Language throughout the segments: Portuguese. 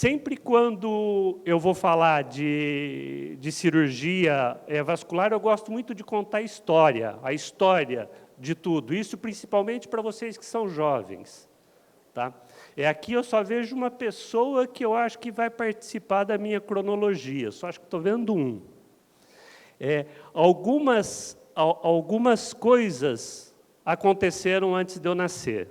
Sempre quando eu vou falar de cirurgia vascular, eu gosto muito de contar a história de tudo, isso principalmente para vocês que são jovens. Tá? Aqui eu só vejo uma pessoa que eu acho que vai participar da minha cronologia, só acho que estou vendo um. Algumas coisas aconteceram antes de eu nascer.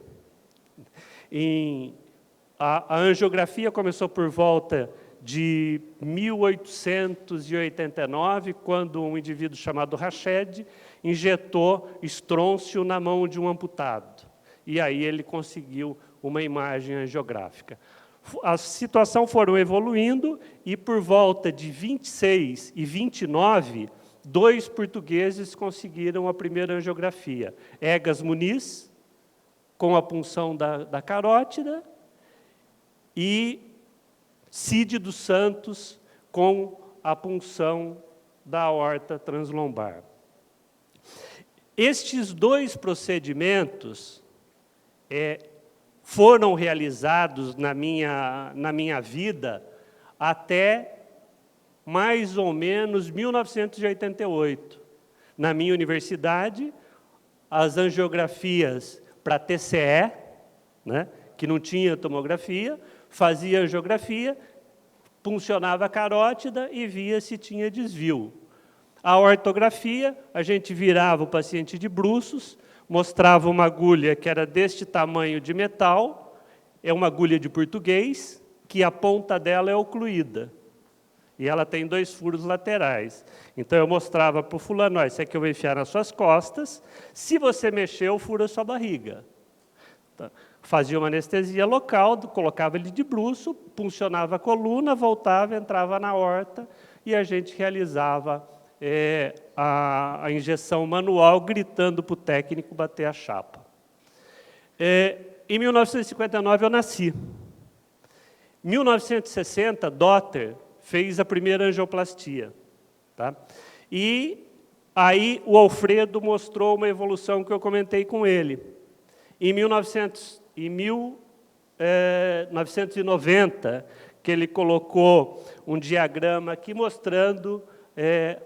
A angiografia começou por volta de 1889, quando um indivíduo chamado Rached injetou estrôncio na mão de um amputado. E aí ele conseguiu uma imagem angiográfica. A situação foram evoluindo e, por volta de 26 e 29, 2 portugueses conseguiram a primeira angiografia. Egas Muniz, com a punção da carótida, e Cide dos Santos, com a punção da aorta translombar. Estes 2 procedimentos foram realizados na minha vida até mais ou menos 1988. Na minha universidade, as angiografias para TCE, né, que não tinha tomografia, fazia angiografia, puncionava a carótida e via se tinha desvio. A ortografia, a gente virava o paciente de bruços, mostrava uma agulha que era deste tamanho de metal, é uma agulha de português, que a ponta dela é ocluída. E ela tem 2 furos laterais. Então, eu mostrava para o fulano, isso aqui eu vou enfiar nas suas costas, se você mexer, eu furo a sua barriga. Tá. Fazia uma anestesia local, colocava ele de bruço, puncionava a coluna, voltava, entrava na aorta, e a gente realizava a injeção manual, gritando para o técnico bater a chapa. Em 1959, eu nasci. Em 1960, Dotter fez a primeira angioplastia. Tá? E aí o Alfredo mostrou uma evolução que eu comentei com ele. Em 1990, que ele colocou um diagrama aqui mostrando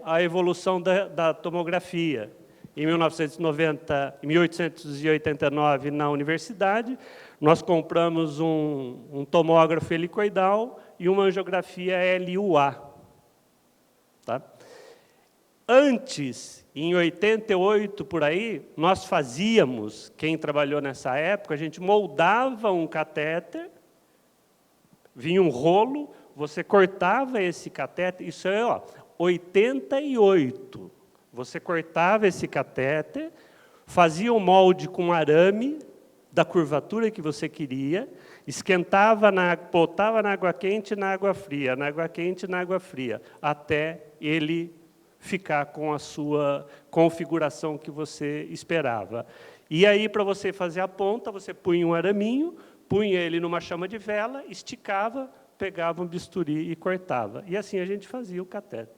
a evolução da tomografia. Em 1889, na universidade, nós compramos um tomógrafo helicoidal e uma angiografia LUA. Tá? Antes, em 88, por aí, nós fazíamos, quem trabalhou nessa época, a gente moldava um catéter, vinha um rolo, você cortava esse catéter, isso é 88. Você cortava esse catéter, fazia um molde com arame da curvatura que você queria, esquentava, botava na água quente e na água fria, na água quente e na água fria, até ele ficar com a sua configuração que você esperava. E aí, para você fazer a ponta, você punha um araminho, punha ele numa chama de vela, esticava, pegava um bisturi e cortava. E assim a gente fazia o catéter.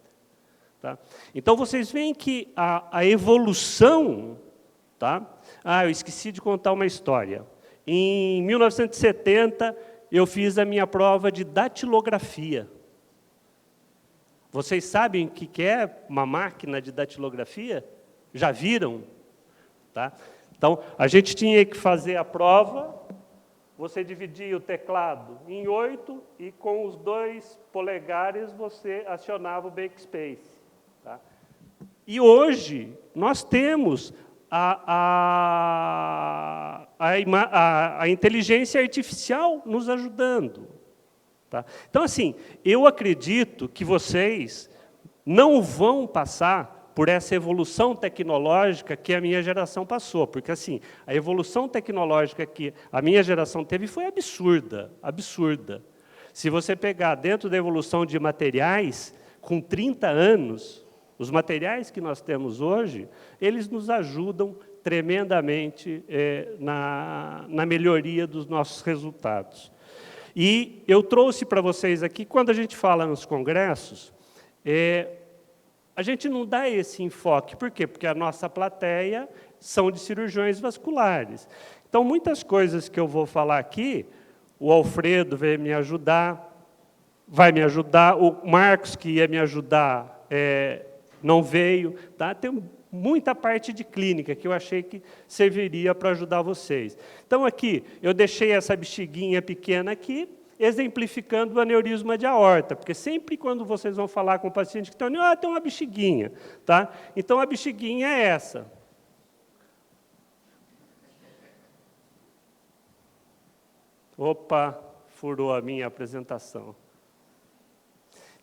Tá? Então, vocês veem que a evolução... Tá? Eu esqueci de contar uma história. Em 1970, eu fiz a minha prova de datilografia. Vocês sabem o que é uma máquina de datilografia? Já viram? Tá? Então, a gente tinha que fazer a prova, você dividia o teclado em 8 e com os 2 polegares você acionava o backspace. Tá? E hoje nós temos a inteligência artificial nos ajudando. Tá? Então, assim, eu acredito que vocês não vão passar por essa evolução tecnológica que a minha geração passou, porque, assim, a evolução tecnológica que a minha geração teve foi absurda, absurda. Se você pegar dentro da evolução de materiais, com 30 anos, os materiais que nós temos hoje, eles nos ajudam tremendamente na melhoria dos nossos resultados. E eu trouxe para vocês aqui, quando a gente fala nos congressos, a gente não dá esse enfoque. Por quê? Porque a nossa plateia são de cirurgiões vasculares. Então, muitas coisas que eu vou falar aqui, o Alfredo veio me ajudar, vai me ajudar. O Marcos, que ia me ajudar, não veio. Tá? Tem muita parte de clínica que eu achei que serviria para ajudar vocês. Então, aqui, eu deixei essa bexiguinha pequena aqui, exemplificando o aneurisma de aorta, porque sempre quando vocês vão falar com o paciente que tem tem uma bexiguinha. Tá? Então, a bexiguinha é essa. Opa, furou a minha apresentação.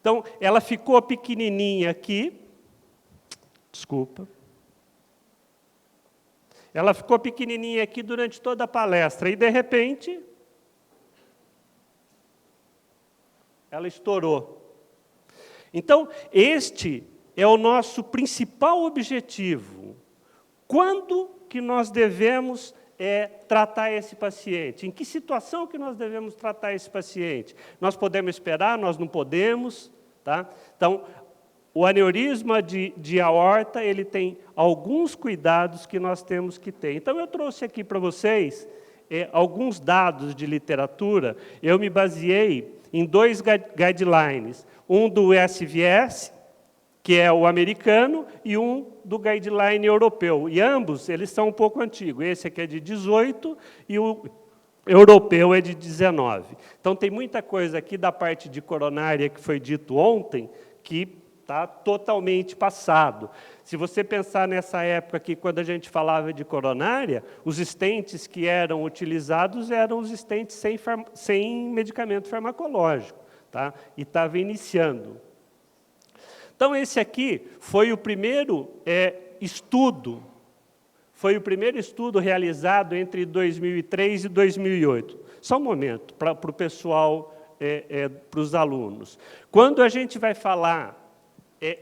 Então, ela ficou pequenininha aqui. Desculpa. Ela ficou pequenininha aqui durante toda a palestra e, de repente, ela estourou. Então, este é o nosso principal objetivo. Quando que nós devemos tratar esse paciente? Em que situação que nós devemos tratar esse paciente? Nós podemos esperar, nós não podemos. Tá? Então, o aneurisma de aorta, ele tem alguns cuidados que nós temos que ter. Então, eu trouxe aqui para vocês alguns dados de literatura. Eu me baseei em 2 guidelines, um do SVS, que é o americano, e um do guideline europeu. E ambos, eles são um pouco antigos. Esse aqui é de 18 e o europeu é de 19. Então, tem muita coisa aqui da parte de coronária que foi dito ontem, que está totalmente passado. Se você pensar nessa época aqui, quando a gente falava de coronária, os stents que eram utilizados eram os stents sem medicamento farmacológico. Tá? E estava iniciando. Então, esse aqui foi o primeiro estudo, realizado entre 2003 e 2008. Só um momento, para o pessoal, para os alunos. Quando a gente vai falar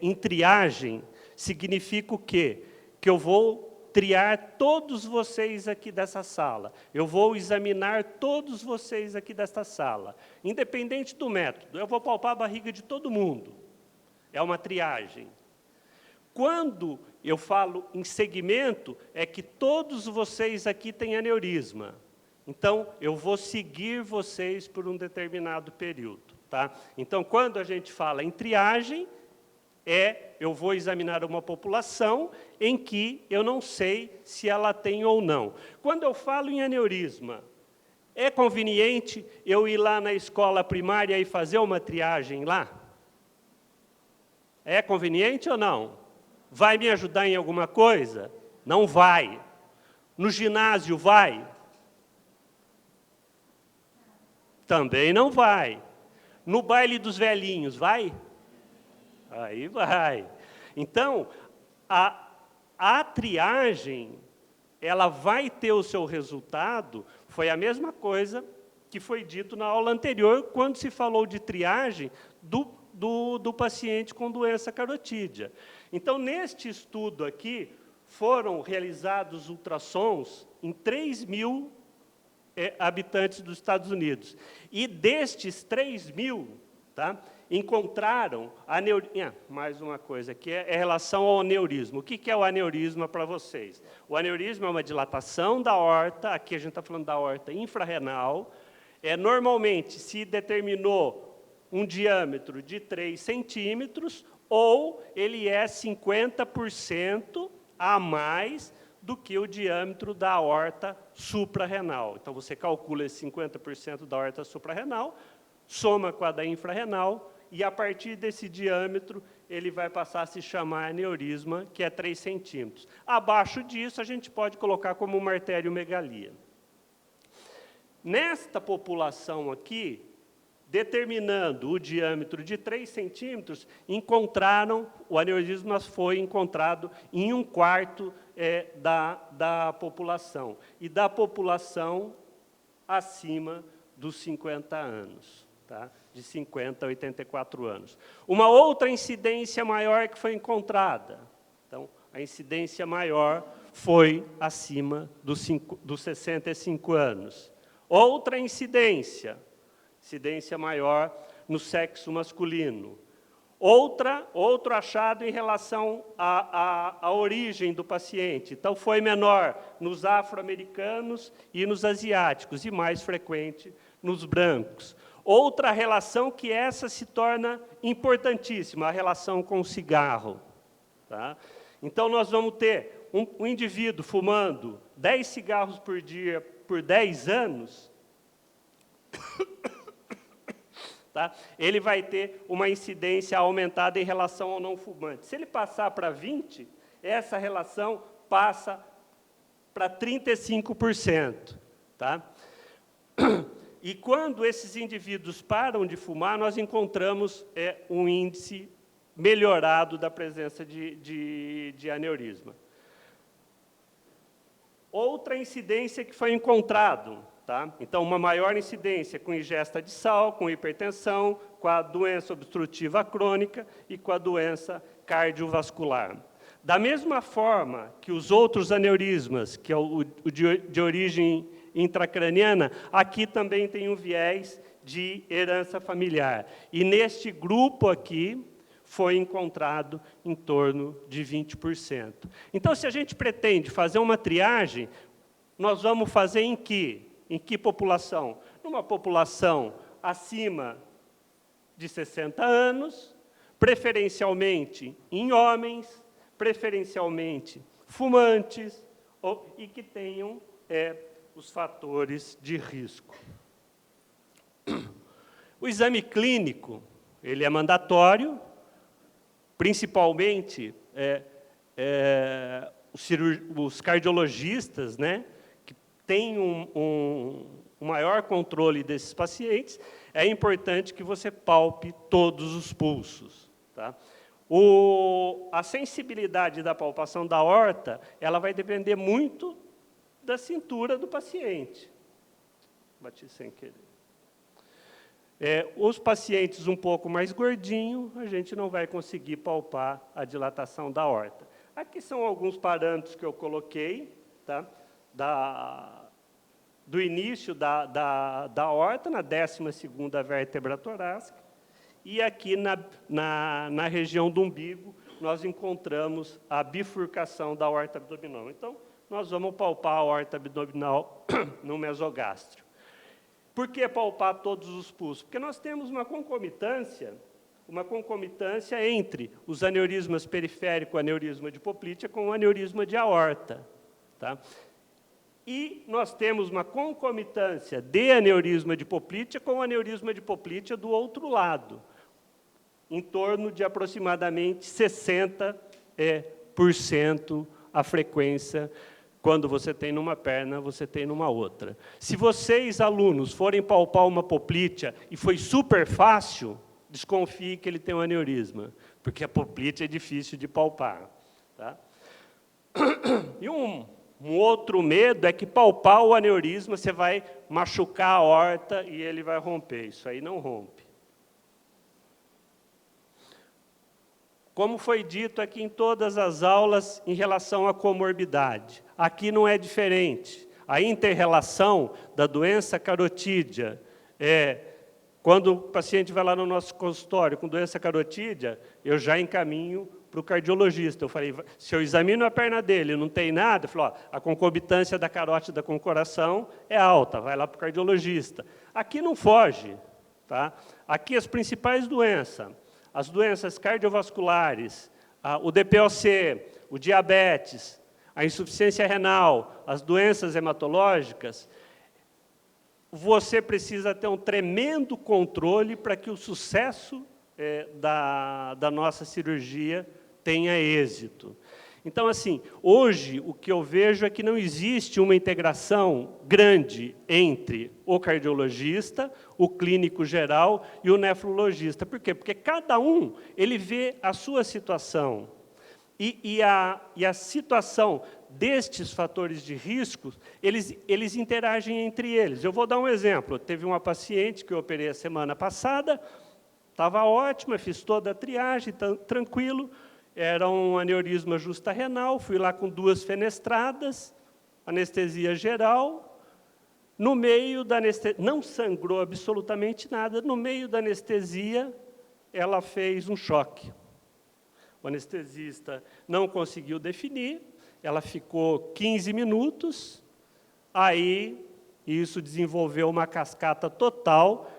em triagem, significa o quê? Que eu vou triar todos vocês aqui dessa sala. Eu vou examinar todos vocês aqui desta sala. Independente do método, eu vou palpar a barriga de todo mundo. É uma triagem. Quando eu falo em segmento, é que todos vocês aqui têm aneurisma. Então, eu vou seguir vocês por um determinado período. Tá? Então, quando a gente fala em triagem, eu vou examinar uma população em que eu não sei se ela tem ou não. Quando eu falo em aneurisma, é conveniente eu ir lá na escola primária e fazer uma triagem lá? É conveniente ou não? Vai me ajudar em alguma coisa? Não vai. No ginásio vai? Também não vai. No baile dos velhinhos vai? Aí vai. Então, a triagem, ela vai ter o seu resultado, foi a mesma coisa que foi dito na aula anterior, quando se falou de triagem do paciente com doença carotídea. Então, neste estudo aqui, foram realizados ultrassons em 3.000 habitantes dos Estados Unidos. E destes 3.000, tá, encontraram mais uma coisa, que é em relação ao aneurisma. O que é o aneurisma para vocês? O aneurisma é uma dilatação da aorta, aqui a gente está falando da aorta infrarrenal. Normalmente, se determinou um diâmetro de 3 centímetros, ou ele é 50% a mais do que o diâmetro da aorta suprarrenal. Então, você calcula esse 50% da aorta suprarrenal, soma com a da infrarrenal, e, a partir desse diâmetro, ele vai passar a se chamar aneurisma, que é 3 centímetros. Abaixo disso, a gente pode colocar como uma arteriomegalia. Nesta população aqui, determinando o diâmetro de 3 centímetros, o aneurisma foi encontrado em 1/4 da população, e da população acima dos 50 anos. Tá? De 50 a 84 anos. Uma outra incidência maior que foi encontrada. Então, a incidência maior foi acima dos 65 anos. Outra incidência maior no sexo masculino. Outro achado em relação à origem do paciente. Então, foi menor nos afro-americanos e nos asiáticos, e mais frequente nos brancos. Outra relação que essa se torna importantíssima, a relação com o cigarro. Tá? Então, nós vamos ter um indivíduo fumando 10 cigarros por dia por 10 anos, tá? Ele vai ter uma incidência aumentada em relação ao não fumante. Se ele passar para 20, essa relação passa para 35%. Tá? E quando esses indivíduos param de fumar, nós encontramos um índice melhorado da presença de aneurisma. Outra incidência que foi encontrado, tá? Então, uma maior incidência com ingesta de sal, com hipertensão, com a doença obstrutiva crônica e com a doença cardiovascular. Da mesma forma que os outros aneurismas, que é o de origem intracraniana, aqui também tem um viés de herança familiar. E neste grupo aqui, foi encontrado em torno de 20%. Então, se a gente pretende fazer uma triagem, nós vamos fazer em que? Em que população? Numa população acima de 60 anos, preferencialmente em homens, preferencialmente fumantes, e que tenham os fatores de risco. O exame clínico, ele é mandatório, principalmente os cardiologistas, né, que têm um maior controle desses pacientes, é importante que você palpe todos os pulsos. Tá? A sensibilidade da palpação da aorta, ela vai depender muito da cintura do paciente. Bati sem querer. Os pacientes um pouco mais gordinhos, a gente não vai conseguir palpar a dilatação da aorta. Aqui são alguns parâmetros que eu coloquei, tá? Do início da aorta, na 12ª vértebra torácica, e aqui na região do umbigo, nós encontramos a bifurcação da aorta abdominal. Então, nós vamos palpar a aorta abdominal no mesogástrio. Por que palpar todos os pulsos? Porque nós temos uma concomitância entre os aneurismas periférico, aneurisma de poplítea, com o aneurisma de aorta. Tá? E nós temos uma concomitância de aneurisma de poplítea com o aneurisma de poplítea do outro lado, em torno de aproximadamente 60% a frequência. Quando você tem numa perna, você tem numa outra. Se vocês, alunos, forem palpar uma poplítea e foi super fácil, desconfie que ele tem um aneurisma, porque a poplítea é difícil de palpar. Tá? E um outro medo é que palpar o aneurisma, você vai machucar a aorta e ele vai romper. Isso aí não rompe. Como foi dito aqui em todas as aulas em relação à comorbidade, aqui não é diferente. A inter-relação da doença carotídea, quando o paciente vai lá no nosso consultório com doença carotídea, eu já encaminho para o cardiologista. Eu falei, se eu examino a perna dele e não tem nada, eu falo, a concomitância da carótida com o coração é alta, vai lá para o cardiologista. Aqui não foge. Tá? Aqui as principais doenças, as doenças cardiovasculares, o DPOC, o diabetes, a insuficiência renal, as doenças hematológicas, você precisa ter um tremendo controle para que o sucesso da nossa cirurgia tenha êxito. Então, assim, hoje o que eu vejo é que não existe uma integração grande entre o cardiologista, o clínico geral e o nefrologista. Por quê? Porque cada um ele vê a sua situação. E a situação destes fatores de risco, eles interagem entre eles. Eu vou dar um exemplo. Teve uma paciente que eu operei a semana passada, estava ótima, fiz toda a triagem, tranquilo. Era um aneurisma justa-renal, fui lá com 2 fenestradas, anestesia geral. No meio da anestesia, não sangrou absolutamente nada, no meio da anestesia, ela fez um choque. O anestesista não conseguiu definir, ela ficou 15 minutos, aí isso desenvolveu uma cascata total,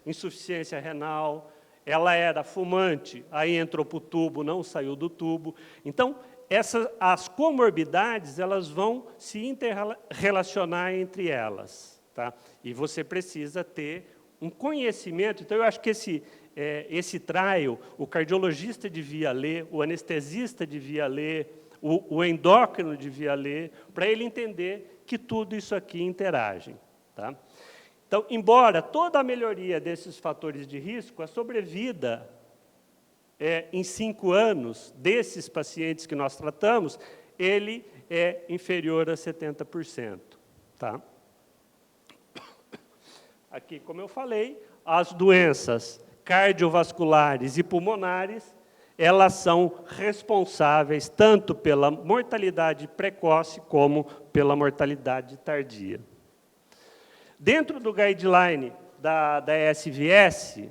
insuficiência renal, ela era fumante, aí entrou para o tubo, não saiu do tubo. Então, as comorbidades, elas vão se interrelacionar entre elas. Tá? E você precisa ter um conhecimento. Então, eu acho que esse trial, o cardiologista devia ler, o anestesista devia ler, o endócrino devia ler, para ele entender que tudo isso aqui interage. Tá? Então, embora toda a melhoria desses fatores de risco, a sobrevida em 5 anos desses pacientes que nós tratamos, ele é inferior a 70%. Tá? Aqui, como eu falei, as doenças cardiovasculares e pulmonares, elas são responsáveis tanto pela mortalidade precoce como pela mortalidade tardia. Dentro do guideline da SVS,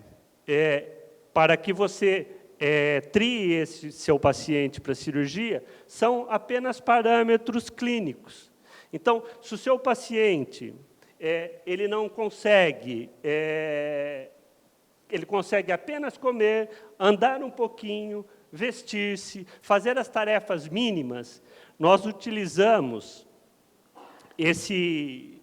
para que você trie esse seu paciente para cirurgia, são apenas parâmetros clínicos. Então, se o seu paciente ele não consegue, ele consegue apenas comer, andar um pouquinho, vestir-se, fazer as tarefas mínimas, nós utilizamos esse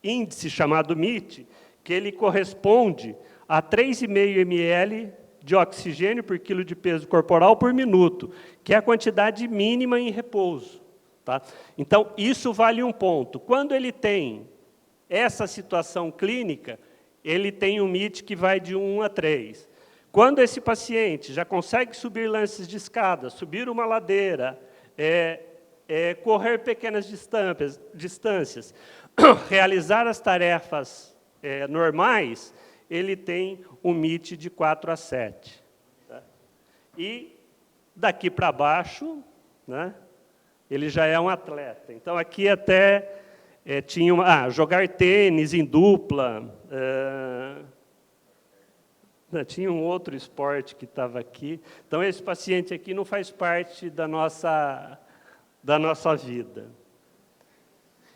índice chamado MIT, que ele corresponde a 3,5 ml de oxigênio por quilo de peso corporal por minuto, que é a quantidade mínima em repouso. Tá? Então, isso vale um ponto. Quando ele tem essa situação clínica, ele tem um MIT que vai de 1 a 3. Quando esse paciente já consegue subir lances de escada, subir uma ladeira, correr pequenas distâncias, realizar as tarefas normais, ele tem um MIT de 4 a 7. Tá? E daqui para baixo, né, ele já é um atleta. Então, aqui até tinha jogar tênis em dupla. Tinha um outro esporte que estava aqui. Então, esse paciente aqui não faz parte da nossa vida.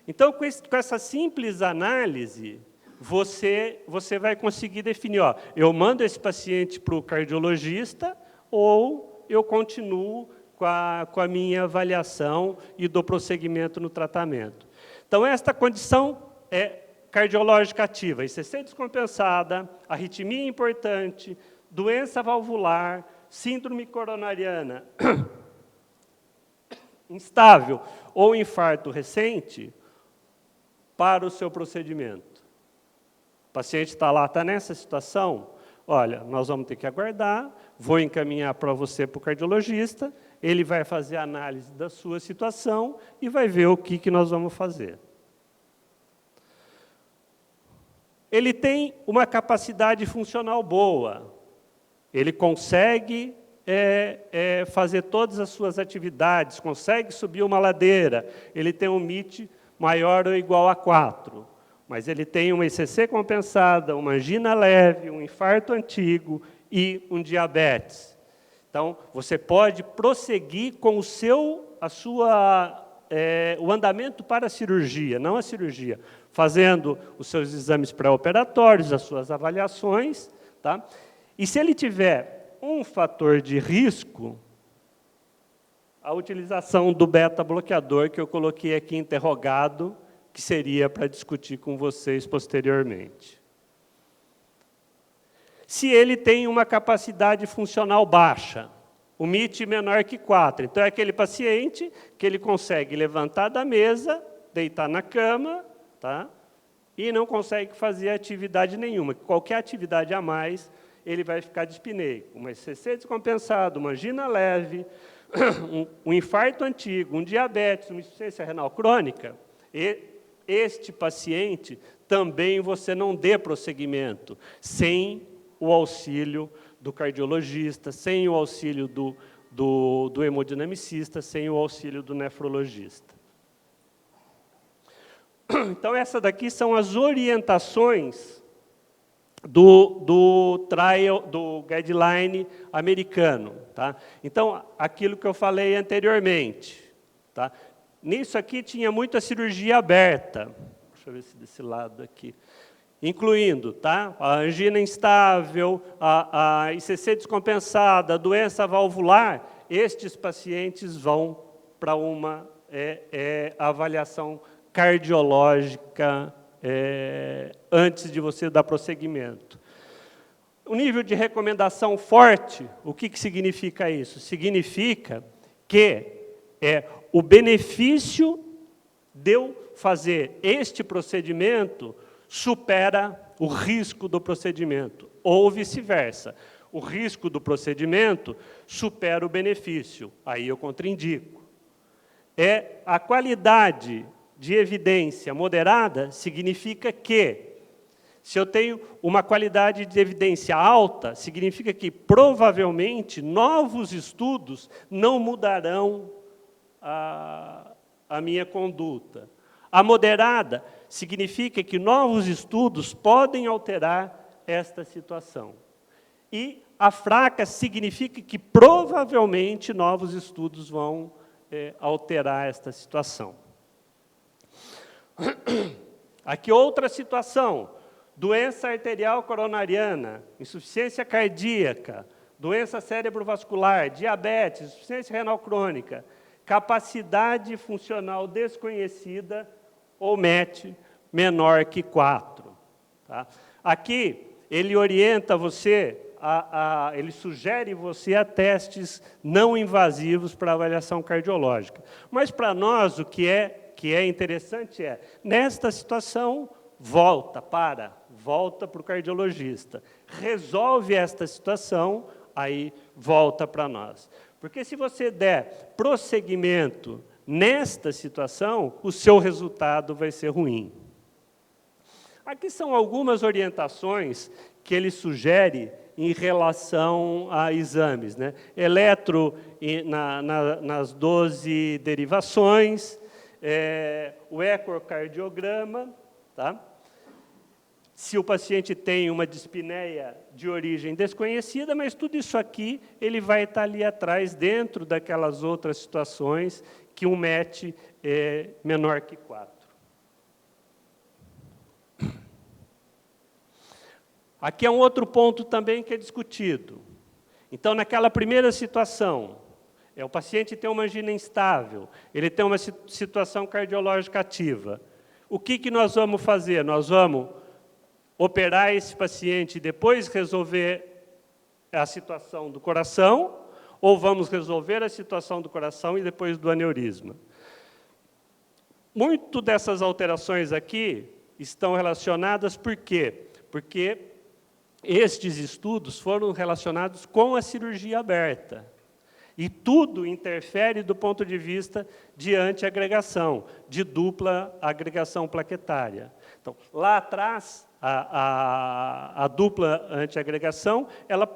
Então, com essa simples análise, você vai conseguir definir, eu mando esse paciente para o cardiologista ou eu continuo com a minha avaliação e dou prosseguimento no tratamento. Então, esta condição cardiológica ativa, ICC descompensada, arritmia importante, doença valvular, síndrome coronariana instável ou infarto recente, para o seu procedimento. O paciente está nessa situação, olha, nós vamos ter que aguardar, vou encaminhar para você para o cardiologista, ele vai fazer a análise da sua situação e vai ver o que nós vamos fazer. Ele tem uma capacidade funcional boa, ele consegue fazer todas as suas atividades, consegue subir uma ladeira, ele tem um MIT maior ou igual a 4, mas ele tem uma ICC compensada, uma angina leve, um infarto antigo e um diabetes. Então, você pode prosseguir com o andamento para a cirurgia, não a cirurgia, fazendo os seus exames pré-operatórios, as suas avaliações. Tá? E se ele tiver um fator de risco, a utilização do beta-bloqueador, que eu coloquei aqui interrogado, que seria para discutir com vocês posteriormente. Se ele tem uma capacidade funcional baixa, o MIT menor que 4, então é aquele paciente que ele consegue levantar da mesa, deitar na cama, tá? E não consegue fazer atividade nenhuma. Qualquer atividade a mais, ele vai ficar dispneico. Uma ICC descompensada, uma angina leve, um infarto antigo, um diabetes, uma insuficiência renal crônica, este paciente também você não dê prosseguimento sem o auxílio do cardiologista, sem o auxílio do hemodinamicista, sem o auxílio do nefrologista. Então, essas daqui são as orientações do trial, do guideline americano. Tá? Então, aquilo que eu falei anteriormente. Tá? Nisso aqui tinha muita cirurgia aberta. Deixa eu ver se desse lado aqui. incluindo, tá? A angina instável, a ICC descompensada, a doença valvular, estes pacientes vão para uma avaliação cardiológica antes de você dar prosseguimento. O nível de recomendação forte, o que significa isso? Significa que o benefício de eu fazer este procedimento supera o risco do procedimento, ou vice-versa. O risco do procedimento supera o benefício, aí eu contraindico. A qualidade de evidência moderada significa que, se eu tenho uma qualidade de evidência alta, significa que, provavelmente, novos estudos não mudarão a minha conduta. A moderada significa que novos estudos podem alterar esta situação. E a fraca significa que, provavelmente, novos estudos vão alterar esta situação. Aqui outra situação. Doença arterial coronariana, insuficiência cardíaca, doença cerebrovascular, diabetes, insuficiência renal crônica, capacidade funcional desconhecida ou MET menor que 4. Tá? Aqui, ele orienta você, ele sugere você a testes não invasivos para avaliação cardiológica. Mas, para nós, o que é interessante nesta situação, volta para o cardiologista. Resolve esta situação, aí volta para nós. Porque se você der prosseguimento nesta situação, o seu resultado vai ser ruim. Aqui são algumas orientações que ele sugere em relação a exames, né? Eletro nas 12 derivações, o ecocardiograma, tá? Se o paciente tem uma dispneia de origem desconhecida, mas tudo isso aqui ele vai estar ali atrás, dentro daquelas outras situações que um MET é menor que 4. Aqui é um outro ponto também que é discutido. Então, naquela primeira situação, o paciente tem uma angina instável, ele tem uma situação cardiológica ativa. O que nós vamos fazer? Nós vamos operar esse paciente e depois resolver a situação do coração, ou vamos resolver a situação do coração e depois do aneurisma? Muito dessas alterações aqui estão relacionadas, por quê? Porque estes estudos foram relacionados com a cirurgia aberta. E tudo interfere do ponto de vista de antiagregação, de dupla agregação plaquetária. Então, lá atrás, a dupla antiagregação, ela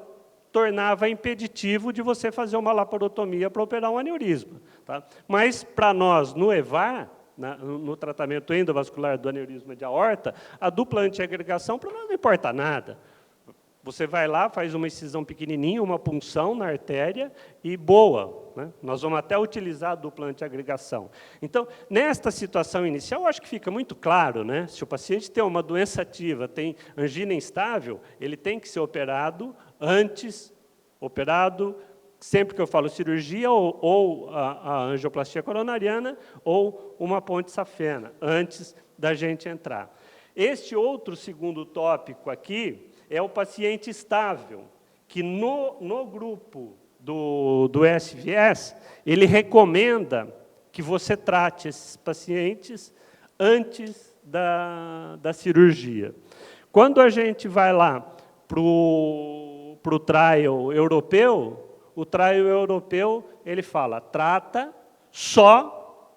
tornava impeditivo de você fazer uma laparotomia para operar um aneurisma. Tá? Mas, para nós, no EVAR, no tratamento endovascular do aneurisma de aorta, a dupla antiagregação, para nós, não importa nada. Você vai lá, faz uma incisão pequenininha, uma punção na artéria e boa. Né? Nós vamos até utilizar a dupla antiagregação. Então, nesta situação inicial, eu acho que fica muito claro, né? Se o paciente tem uma doença ativa, tem angina instável, ele tem que ser operado sempre que eu falo cirurgia, ou a angioplastia coronariana, ou uma ponte safena, antes da gente entrar. Este outro segundo tópico aqui é o paciente estável, que no grupo do SVS, ele recomenda que você trate esses pacientes antes da cirurgia. Quando a gente vai lá para o trial europeu, o trial europeu, ele fala, trata só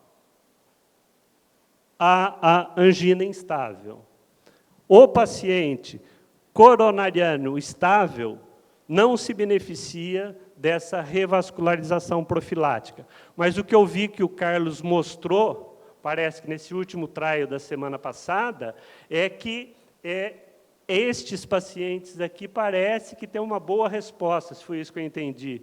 a angina instável. O paciente coronariano estável não se beneficia dessa revascularização profilática. Mas o que eu vi que o Carlos mostrou, parece que nesse último trial da semana passada, é que estes pacientes aqui parece que têm uma boa resposta, se foi isso que eu entendi,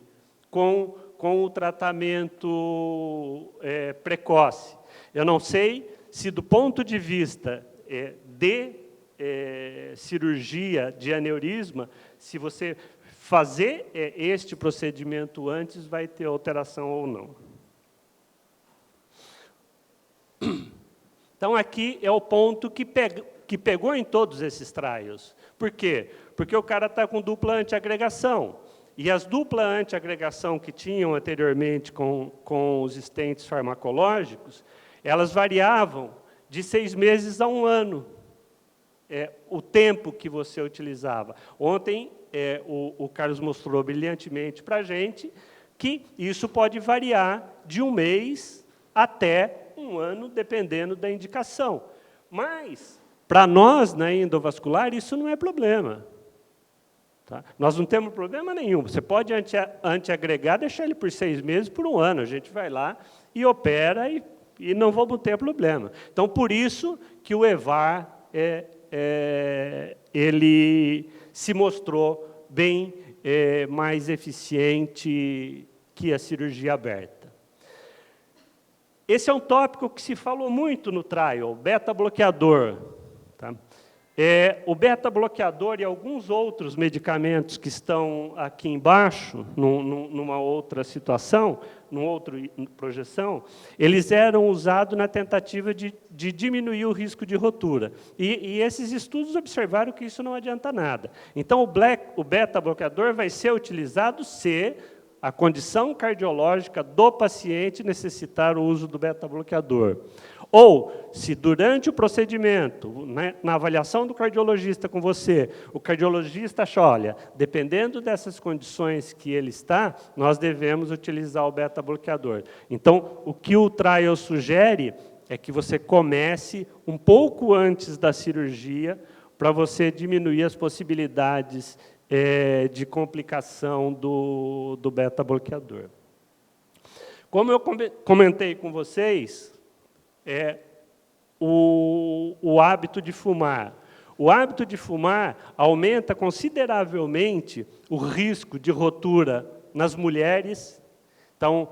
com o tratamento precoce. Eu não sei se, do ponto de vista de cirurgia de aneurisma, se você fazer este procedimento antes, vai ter alteração ou não. Então, aqui é o ponto que pegou em todos esses trials. Por quê? Porque o cara está com dupla antiagregação. E as dupla antiagregação que tinham anteriormente com os stents farmacológicos, elas variavam de 6 meses a 1 ano. O tempo que você utilizava. Ontem, o Carlos mostrou brilhantemente para a gente que isso pode variar de 1 mês até 1 ano, dependendo da indicação. Mas, para nós, na endovascular, isso não é problema. Tá? Nós não temos problema nenhum. Você pode antiagregar, deixar ele por 6 meses, por 1 ano. A gente vai lá e opera e não vamos ter problema. Então, por isso que o EVAR ele se mostrou bem mais eficiente que a cirurgia aberta. Esse é um tópico que se falou muito no trial, beta-bloqueador. Tá? O beta-bloqueador e alguns outros medicamentos que estão aqui embaixo, numa outra situação, numa outra projeção, eles eram usados na tentativa de diminuir o risco de rotura. E esses estudos observaram que isso não adianta nada. Então, o beta-bloqueador vai ser utilizado se a condição cardiológica do paciente necessitar o uso do beta-bloqueador. Ou, se durante o procedimento, na avaliação do cardiologista com você, o cardiologista acha, olha, dependendo dessas condições que ele está, nós devemos utilizar o beta-bloqueador. Então, o que o trial sugere é que você comece um pouco antes da cirurgia para você diminuir as possibilidades de complicação do beta-bloqueador. Como eu comentei com vocês, o hábito de fumar. O hábito de fumar aumenta consideravelmente o risco de rotura nas mulheres. Então,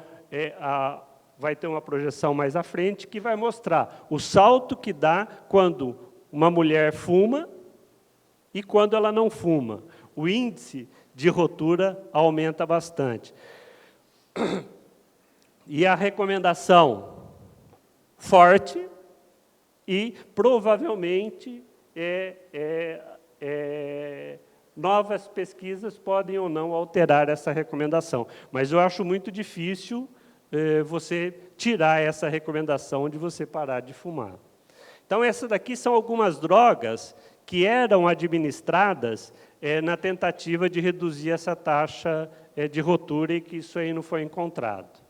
vai ter uma projeção mais à frente que vai mostrar o salto que dá quando uma mulher fuma e quando ela não fuma. O índice de rotura aumenta bastante. E a recomendação forte e, provavelmente, novas pesquisas podem ou não alterar essa recomendação. Mas eu acho muito difícil você tirar essa recomendação de você parar de fumar. Então, essas daqui são algumas drogas que eram administradas na tentativa de reduzir essa taxa de rotura e que isso aí não foi encontrado.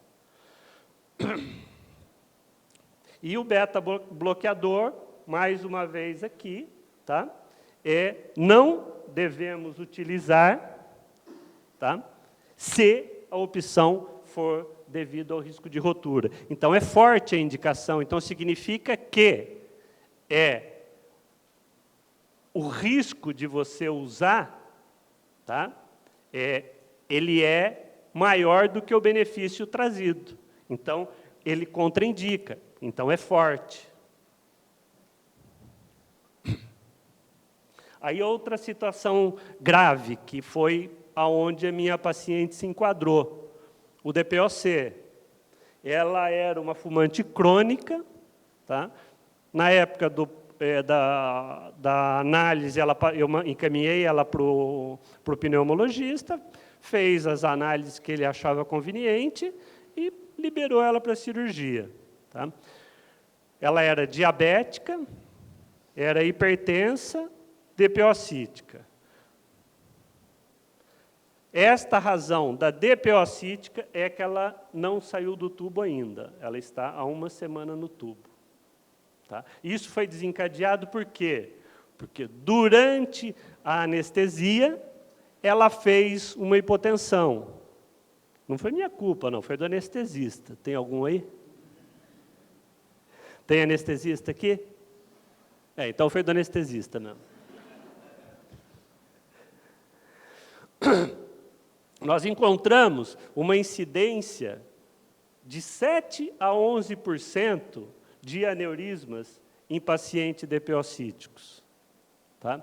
E o beta-bloqueador, mais uma vez aqui, tá? Não devemos utilizar, tá? Se a opção for devido ao risco de rotura. Então, é forte a indicação. Então, significa que o risco de você usar, tá? Ele é maior do que o benefício trazido. Então, ele contraindica. Então, é forte. Aí, outra situação grave, que foi aonde a minha paciente se enquadrou. O DPOC. Ela era uma fumante crônica, tá? Na época da análise, eu encaminhei ela para o pneumologista, fez as análises que ele achava conveniente e liberou ela para a cirurgia. Tá? Ela era diabética, era hipertensa, DPO-cítica. Esta razão da DPO-cítica é que ela não saiu do tubo ainda. Ela está há 1 semana no tubo. Tá? Isso foi desencadeado por quê? Porque durante a anestesia, ela fez uma hipotensão. Não foi minha culpa, não, foi do anestesista. Tem algum aí? Tem anestesista aqui? Então foi do anestesista mesmo. Nós encontramos uma incidência de 7 a 11% de aneurismas em pacientes DPO-cíticos. Tá?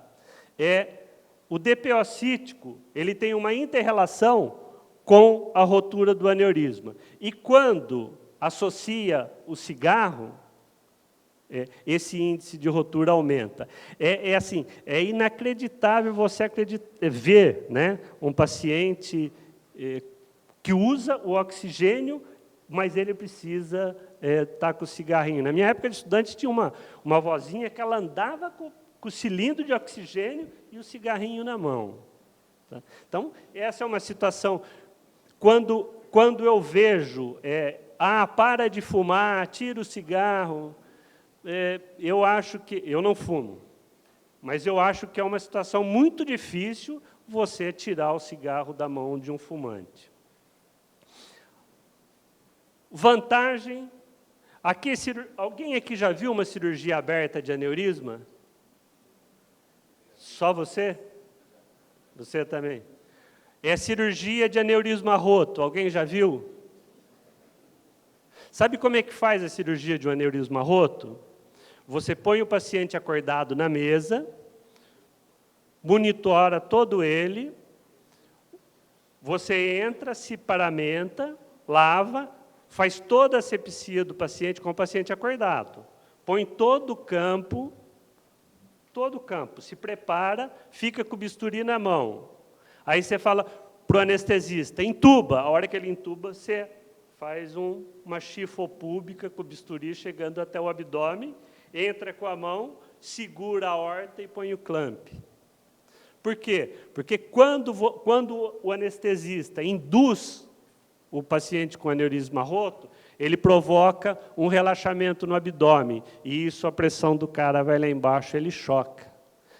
O DPO cítico, ele tem uma inter-relação com a rotura do aneurisma. E quando associa o cigarro, esse índice de rotura aumenta. Assim, é inacreditável você ver, né, um paciente que usa o oxigênio, mas ele precisa estar com o cigarrinho. Na minha época de estudante, tinha uma vozinha que ela andava com o cilindro de oxigênio e o cigarrinho na mão. Tá? Então, essa é uma situação. Quando eu vejo, para de fumar, tira o cigarro, eu acho que... Eu não fumo, mas eu acho que é uma situação muito difícil você tirar o cigarro da mão de um fumante. Vantagem... Alguém aqui já viu uma cirurgia aberta de aneurisma? Só você? Você também? É cirurgia de aneurisma roto. Alguém já viu? Sabe como é que faz a cirurgia de um aneurisma roto? Você põe o paciente acordado na mesa, monitora todo ele, você entra, se paramenta, lava, faz toda a asepsia do paciente com o paciente acordado. Põe todo o campo, se prepara, fica com o bisturi na mão. Aí você fala para o anestesista, entuba. A hora que ele entuba, você faz uma chifopúbica com o bisturi chegando até o abdômen, entra com a mão, segura a aorta e põe o clamp. Por quê? Porque quando o anestesista induz o paciente com aneurisma roto, ele provoca um relaxamento no abdômen, e isso, a pressão do cara vai lá embaixo, ele choca.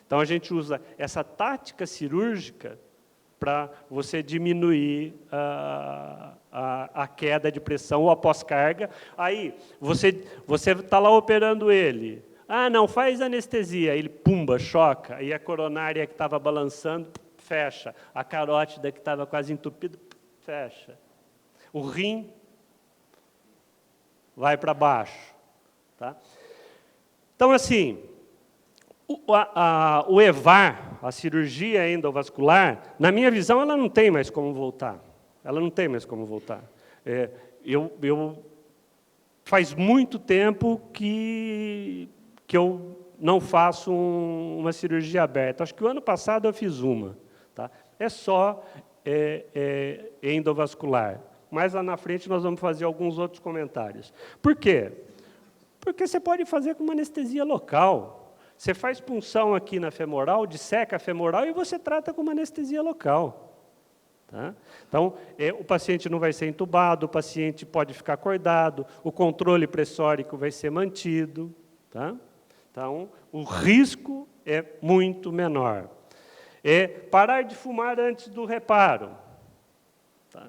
Então, a gente usa essa tática cirúrgica para você diminuir a queda de pressão ou a pós-carga. Aí, você está lá operando ele. Ah, não, faz anestesia. Ele, pumba, choca. Aí a coronária que estava balançando, fecha. A carótida que estava quase entupida, fecha. O rim vai para baixo. Tá? Então, assim, o EVAR, a cirurgia endovascular, na minha visão, ela não tem mais como voltar. Ela não tem mais como voltar. Faz muito tempo que eu não faço uma cirurgia aberta. Acho que o ano passado eu fiz uma. Tá? É só endovascular. Mais lá na frente nós vamos fazer alguns outros comentários. Por quê? Porque você pode fazer com uma anestesia local. Você faz punção aqui na femoral, disseca a femoral e você trata com uma anestesia local. Tá? Então, o paciente não vai ser entubado, o paciente pode ficar acordado, o controle pressórico vai ser mantido. Tá? Então, o risco é muito menor. Parar de fumar antes do reparo. Tá?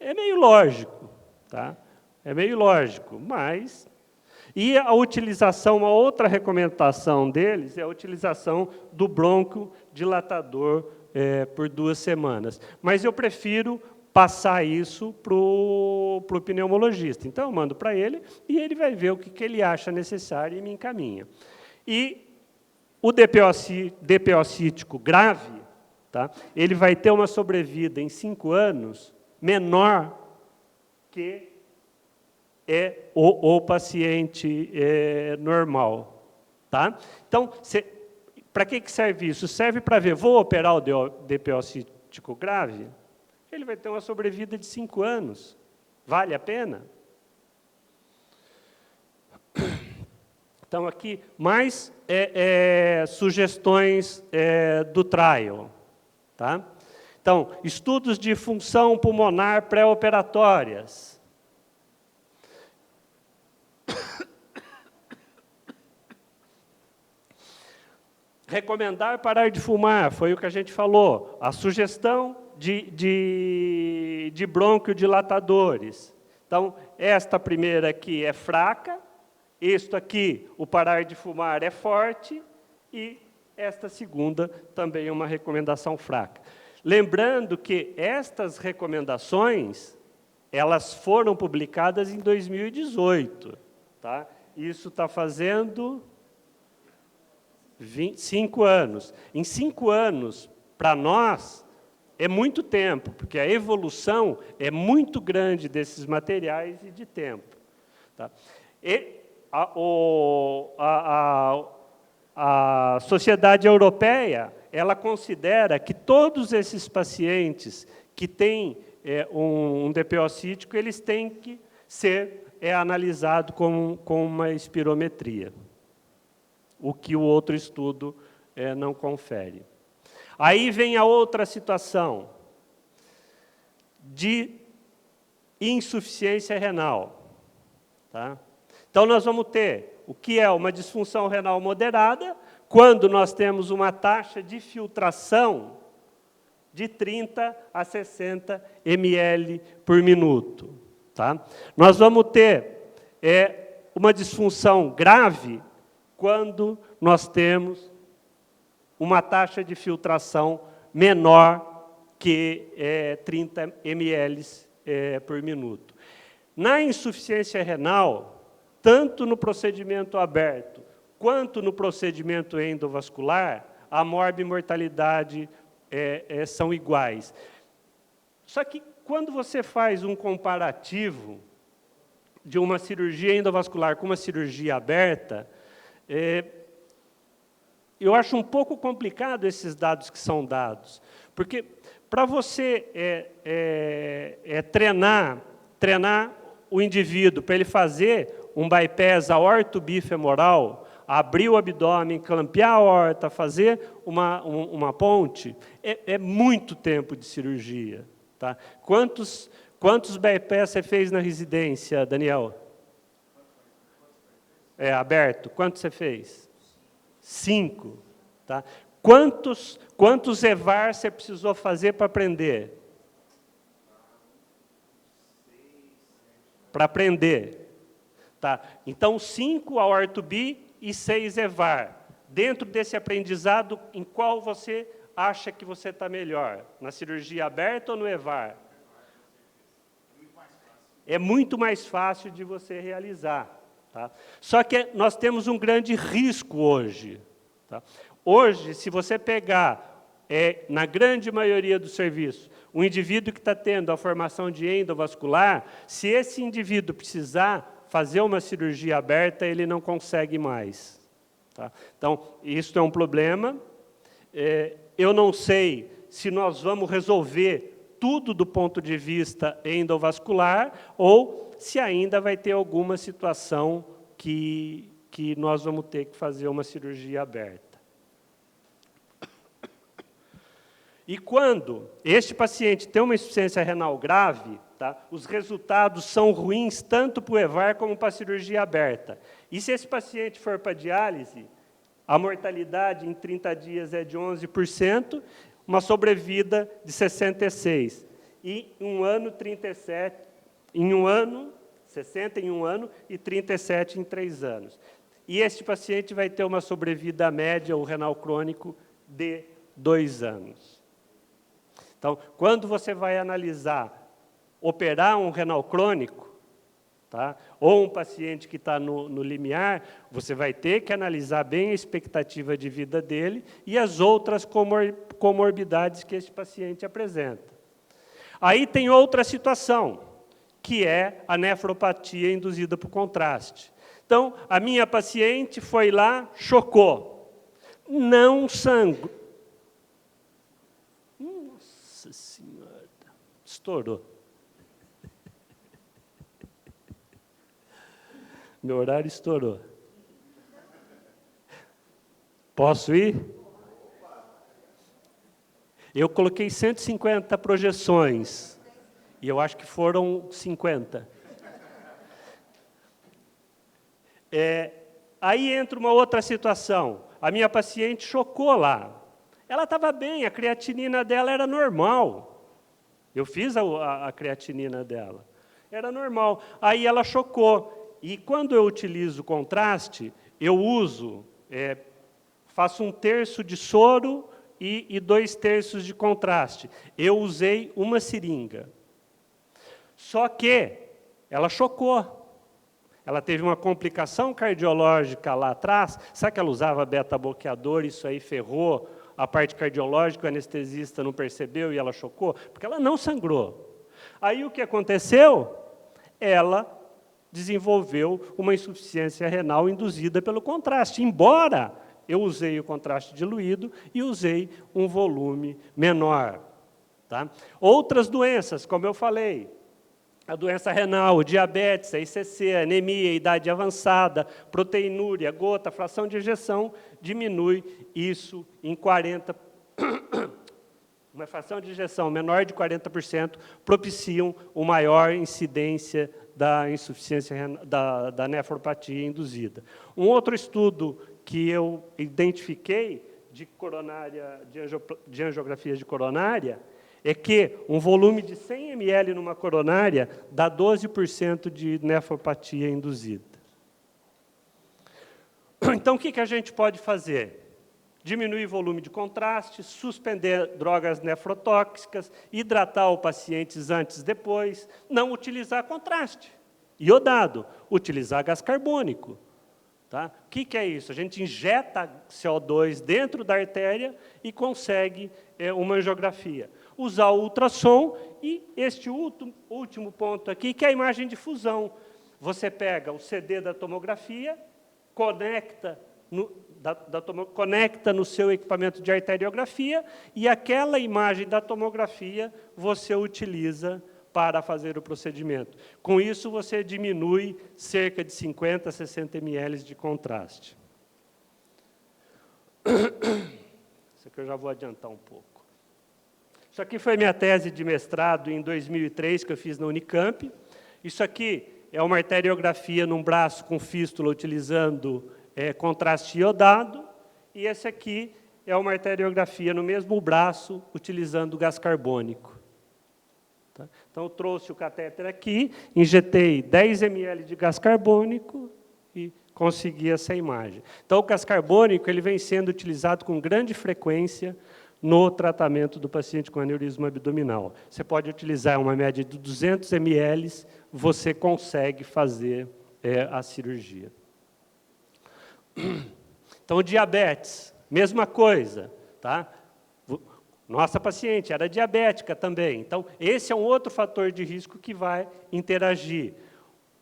É meio lógico, tá? É meio lógico, mas... E a utilização, uma outra recomendação deles é a utilização do broncodilatador por 2 semanas. Mas eu prefiro passar isso para o pneumologista. Então, eu mando para ele e ele vai ver o que ele acha necessário e me encaminha. E o DPO cítico grave, tá? Ele vai ter uma sobrevida em 5 anos menor que o paciente normal. Tá? Então, para que serve isso? Serve para ver, vou operar o DPO cítico grave? Ele vai ter uma sobrevida de 5 anos. Vale a pena? Então, aqui, mais sugestões do trial. Tá? Então, estudos de função pulmonar pré-operatórias. Recomendar parar de fumar, foi o que a gente falou. A sugestão de broncodilatadores. Então, esta primeira aqui é fraca, isto aqui, o parar de fumar, é forte, e esta segunda também é uma recomendação fraca. Lembrando que estas recomendações, elas foram publicadas em 2018. Tá? Isso está fazendo 5 anos. Em 5 anos, para nós, é muito tempo, porque a evolução é muito grande desses materiais e de tempo. Tá? E a Sociedade Europeia, ela considera que todos esses pacientes que têm um DPO cítico, eles têm que ser analisados com uma espirometria, o que o outro estudo não confere. Aí vem a outra situação de insuficiência renal. Tá? Então, nós vamos ter o que é uma disfunção renal moderada, quando nós temos uma taxa de filtração de 30 a 60 ml por minuto. Tá? Nós vamos ter uma disfunção grave quando nós temos uma taxa de filtração menor que 30 ml por minuto. Na insuficiência renal, tanto no procedimento aberto quanto no procedimento endovascular, a morbimortalidade são iguais. Só que, quando você faz um comparativo de uma cirurgia endovascular com uma cirurgia aberta, eu acho um pouco complicado esses dados que são dados, porque para você treinar o indivíduo para ele fazer um bypass aorto-bifemoral, abrir o abdômen, clampear a aorta, fazer uma ponte, é muito tempo de cirurgia. Tá? Quantos bypass você fez na residência, Daniel? Aberto. Quantos você fez? 5. Tá? Quantos EVAR você precisou fazer para aprender? Para aprender. Tá? Então, 5 aorto-bi e 6 EVAR. Dentro desse aprendizado, em qual você acha que você está melhor? Na cirurgia aberta ou no EVAR? É muito mais fácil de você realizar. Tá? Só que nós temos um grande risco hoje. Tá? Hoje, se você pegar, na grande maioria dos serviços, um indivíduo que está tendo a formação de endovascular, se esse indivíduo precisar fazer uma cirurgia aberta, ele não consegue mais. Tá? Então, isso é um problema. Eu não sei se nós vamos resolver tudo do ponto de vista endovascular ou se ainda vai ter alguma situação que nós vamos ter que fazer uma cirurgia aberta. E quando este paciente tem uma insuficiência renal grave, tá, os resultados são ruins tanto para o EVAR como para a cirurgia aberta. E se esse paciente for para diálise, a mortalidade em 30 dias é de 11%, uma sobrevida de 66%. E em um ano, 37%, em um ano, 60% em um ano e 37% em 3 anos. E este paciente vai ter uma sobrevida média, o renal crônico, de 2 anos. Então, quando você vai analisar, operar um renal crônico, tá, ou um paciente que está no limiar, você vai ter que analisar bem a expectativa de vida dele e as outras comorbidades que esse paciente apresenta. Aí tem outra situação, que é a nefropatia induzida por contraste. Então, a minha paciente foi lá, chocou. Não sangrou. Nossa Senhora, estourou. Meu horário estourou. Posso ir? Eu coloquei 150 projeções, e eu acho que foram 50. Aí entra uma outra situação. A minha paciente chocou lá. Ela estava bem, a creatinina dela era normal. Eu fiz a creatinina dela. Era normal. Aí ela chocou. E quando eu utilizo contraste, eu uso, faço 1/3 de soro e 2/3 de contraste. Eu usei uma seringa. Só que ela chocou. ela teve uma complicação cardiológica lá atrás, sabe que ela usava beta-bloqueador, isso aí ferrou a parte cardiológica, o anestesista não percebeu e ela chocou? Porque ela não sangrou. Aí o que aconteceu? Ela desenvolveu uma insuficiência renal induzida pelo contraste, embora eu usei o contraste diluído e usei um volume menor. Tá? Outras doenças, como eu falei, a doença renal, o diabetes, a ICC, a anemia, a idade avançada, proteinúria, gota, fração de ejeção, diminui isso em 40%. Uma fração de ejeção menor de 40% propiciam uma maior incidência da insuficiência da nefropatia induzida. Um outro estudo que eu identifiquei de angiografia de coronária é que um volume de 100 ml numa coronária dá 12% de nefropatia induzida. Então, o que a gente pode fazer? Diminuir o volume de contraste, suspender drogas nefrotóxicas, hidratar o paciente antes e depois, não utilizar contraste. Iodado, utilizar gás carbônico. Tá? O que é isso? A gente injeta CO2 dentro da artéria e consegue uma angiografia. Usar o ultrassom e este último ponto aqui, que é a imagem de fusão. Você pega o CD da tomografia, conecta no seu equipamento de arteriografia e aquela imagem da tomografia você utiliza para fazer o procedimento. Com isso, você diminui cerca de 50 a 60 ml de contraste. Isso aqui eu já vou adiantar um pouco. Isso aqui foi minha tese de mestrado em 2003, que eu fiz na Unicamp. Isso aqui é uma arteriografia num braço com fístula utilizando contraste iodado, e esse aqui é uma arteriografia no mesmo braço utilizando gás carbônico. Tá? Então, eu trouxe o catéter aqui, injetei 10 ml de gás carbônico e consegui essa imagem. Então, o gás carbônico ele vem sendo utilizado com grande frequência no tratamento do paciente com aneurisma abdominal. Você pode utilizar uma média de 200 ml, você consegue fazer a cirurgia. Então, diabetes, mesma coisa. Tá? Nossa paciente era diabética também. Então, esse é um outro fator de risco que vai interagir.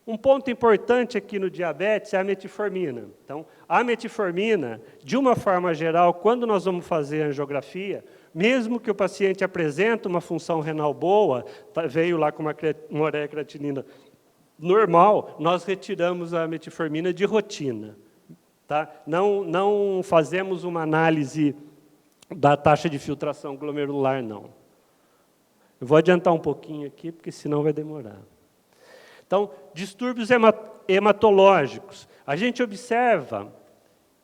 Um ponto importante aqui no diabetes é a metformina. Então, a metformina, de uma forma geral, quando nós vamos fazer a angiografia, mesmo que o paciente apresente uma função renal boa, veio lá com uma ureia creatinina normal, nós retiramos a metformina de rotina. Tá? Não fazemos uma análise da taxa de filtração glomerular, não. Eu vou adiantar um pouquinho aqui, porque senão vai demorar. Então, distúrbios hematológicos. A gente observa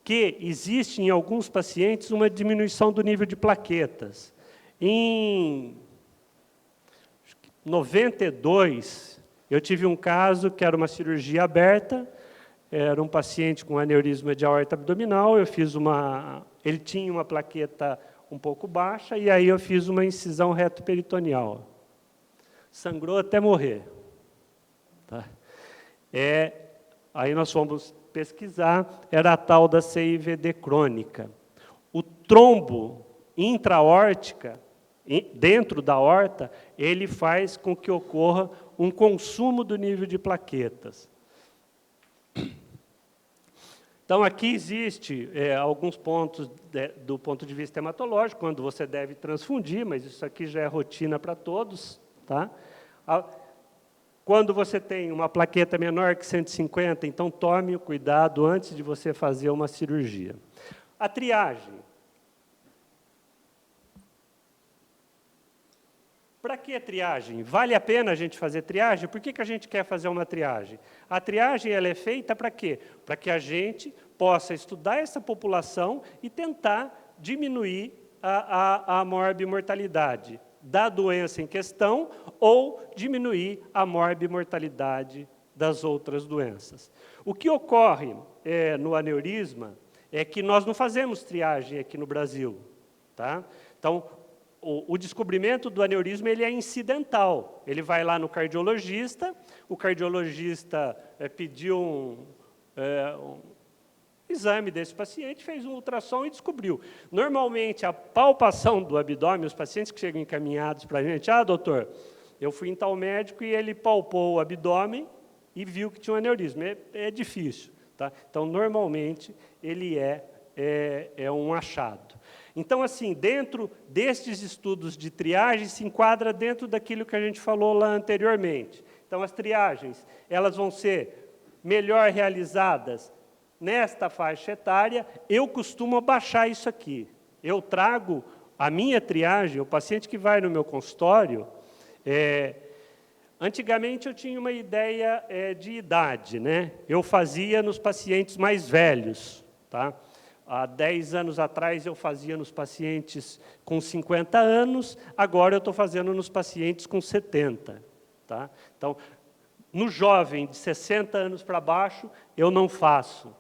que existe em alguns pacientes uma diminuição do nível de plaquetas. Em 92, eu tive um caso que era uma cirurgia aberta, era um paciente com aneurisma de aorta abdominal, ele tinha uma plaqueta um pouco baixa, e aí eu fiz uma incisão reto-peritoneal. Sangrou até morrer. Tá? Aí nós fomos pesquisar, era a tal da CIVD crônica. O trombo intra-aórtica, dentro da aorta, ele faz com que ocorra um consumo do nível de plaquetas. Então, aqui existe alguns pontos do ponto de vista hematológico, quando você deve transfundir, mas isso aqui já é rotina para todos. Tá? Quando você tem uma plaqueta menor que 150, então tome o cuidado antes de você fazer uma cirurgia. A triagem. Para que triagem? Vale a pena a gente fazer triagem? Por que a gente quer fazer uma triagem? A triagem ela é feita para quê? Para que a gente possa estudar essa população e tentar diminuir a morbimortalidade da doença em questão ou diminuir a morbimortalidade das outras doenças. O que ocorre no aneurisma é que nós não fazemos triagem aqui no Brasil. Tá? Então, o descobrimento do aneurisma ele é incidental. Ele vai lá no cardiologista, o cardiologista pediu um exame desse paciente, fez um ultrassom e descobriu. Normalmente, a palpação do abdômen, os pacientes que chegam encaminhados para a gente, doutor, eu fui em tal médico e ele palpou o abdômen e viu que tinha um aneurisma. É difícil. Tá? Então, normalmente, ele é um achado. Então, assim, dentro destes estudos de triagem, se enquadra dentro daquilo que a gente falou lá anteriormente. Então, as triagens, elas vão ser melhor realizadas nesta faixa etária. Eu costumo abaixar isso aqui. Eu trago a minha triagem, o paciente que vai no meu consultório, antigamente eu tinha uma ideia de idade, né? Eu fazia nos pacientes mais velhos, tá? Há 10 anos atrás eu fazia nos pacientes com 50 anos, agora eu estou fazendo nos pacientes com 70. Tá? Então, no jovem de 60 anos para baixo, eu não faço.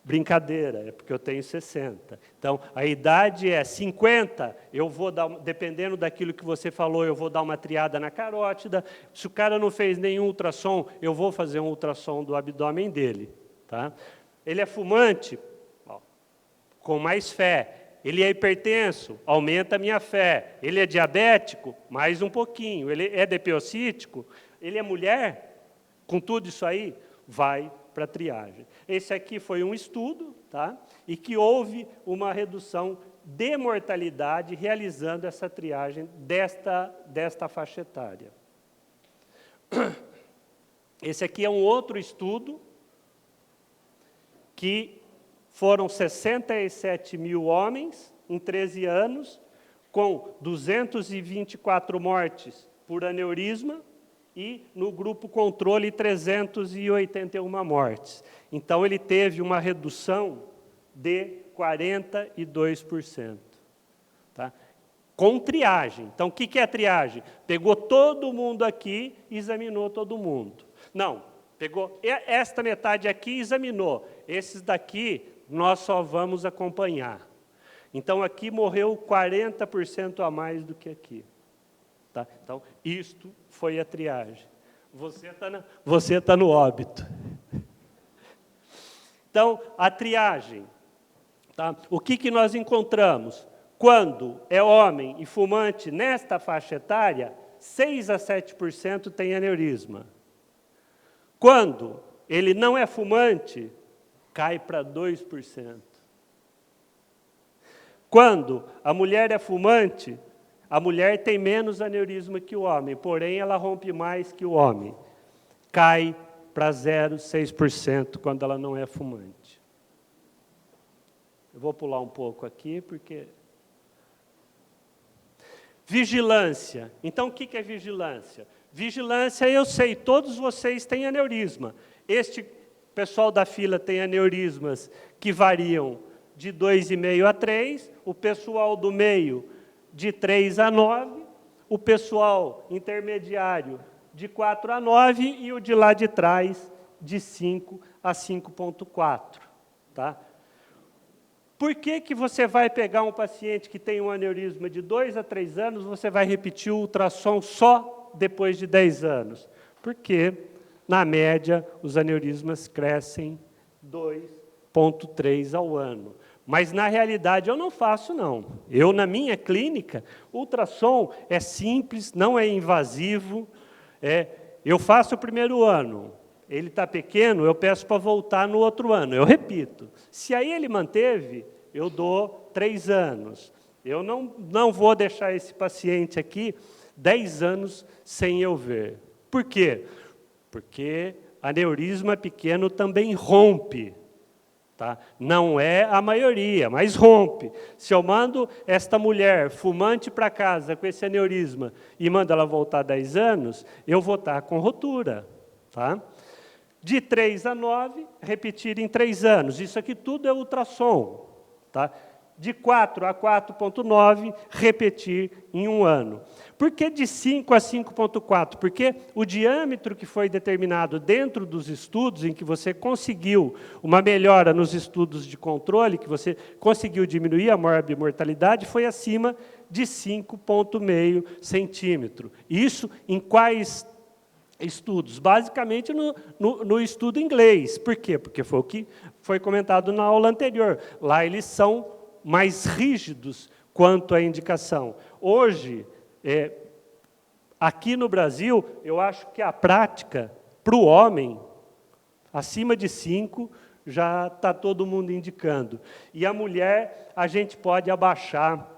Brincadeira, é porque eu tenho 60. Então, a idade é 50, eu vou dar, dependendo daquilo que você falou, eu vou dar uma triada na carótida. Se o cara não fez nenhum ultrassom, eu vou fazer um ultrassom do abdômen dele. Tá? Ele é fumante? Com mais fé. Ele é hipertenso? Aumenta a minha fé. Ele é diabético? Mais um pouquinho. Ele é depiocítico? Ele é mulher? Com tudo isso aí, vai para a triagem. Esse aqui foi um estudo, tá? E que houve uma redução de mortalidade realizando essa triagem desta faixa etária. Esse aqui é um outro estudo, que foram 67 mil homens em 13 anos, com 224 mortes por aneurisma, e no grupo controle 381 mortes. Então, ele teve uma redução de 42%. Tá? Com triagem. Então, o que é a triagem? Pegou todo mundo aqui e examinou todo mundo. Não, pegou esta metade aqui e examinou. Esses daqui, nós só vamos acompanhar. Então, aqui morreu 40% a mais do que aqui. Tá? Então, isto foi a triagem. Você está no óbito. Então, a triagem. Tá? O que nós encontramos? Quando é homem e fumante nesta faixa etária, 6 a 7% tem aneurisma. Quando ele não é fumante, cai para 2%. Quando a mulher é fumante, a mulher tem menos aneurisma que o homem, porém ela rompe mais que o homem. Cai para 0,6% quando ela não é fumante. Eu vou pular um pouco aqui, porque... Vigilância. Então, o que é vigilância? Vigilância, eu sei, todos vocês têm aneurisma. Este pessoal da fila tem aneurismas que variam de 2,5 a 3, o pessoal do meio de 3 a 9, o pessoal intermediário de 4 a 9 e o de lá de trás de 5 a 5,4. Tá? Por que você vai pegar um paciente que tem um aneurisma de 2 a 3 anos, você vai repetir o ultrassom só depois de 10 anos? Porque, na média, os aneurismas crescem 2,3 ao ano. Mas, na realidade, eu não faço, não. Eu, na minha clínica, o ultrassom é simples, não é invasivo. Eu faço o primeiro ano. Ele está pequeno, eu peço para voltar no outro ano. Eu repito. Se aí ele manteve, eu dou 3 anos. Eu não vou deixar esse paciente aqui 10 anos sem eu ver. Por quê? Porque aneurisma pequeno também rompe. Tá? Não é a maioria, mas rompe. Se eu mando esta mulher fumante para casa com esse aneurisma e mando ela voltar 10 anos, eu vou estar com rotura. Tá? De 3 a 9, repetir em 3 anos. Isso aqui tudo é ultrassom. Tá? de 4 a 4,9, repetir em um ano. Por que de 5 a 5,4? Porque o diâmetro que foi determinado dentro dos estudos, em que você conseguiu uma melhora nos estudos de controle, que você conseguiu diminuir a morbimortalidade, foi acima de 5,5 centímetro. Isso em quais estudos? Basicamente no estudo inglês. Por quê? Porque foi o que foi comentado na aula anterior. Lá eles são mais rígidos quanto à indicação. Hoje, aqui no Brasil, eu acho que a prática, para o homem, acima de 5, já está todo mundo indicando. E a mulher, a gente pode abaixar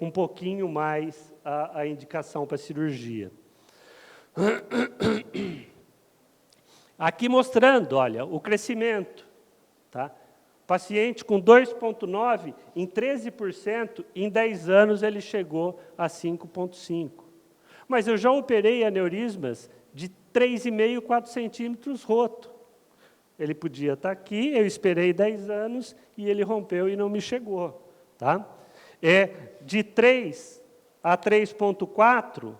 um pouquinho mais a indicação para cirurgia. Aqui mostrando, olha, o crescimento. Tá? Paciente com 2,9, em 13%, em 10 anos ele chegou a 5,5. Mas eu já operei aneurismas de 3,5, 4 centímetros roto. Ele podia estar aqui, eu esperei 10 anos e ele rompeu e não me chegou. Tá? De 3 a 3,4,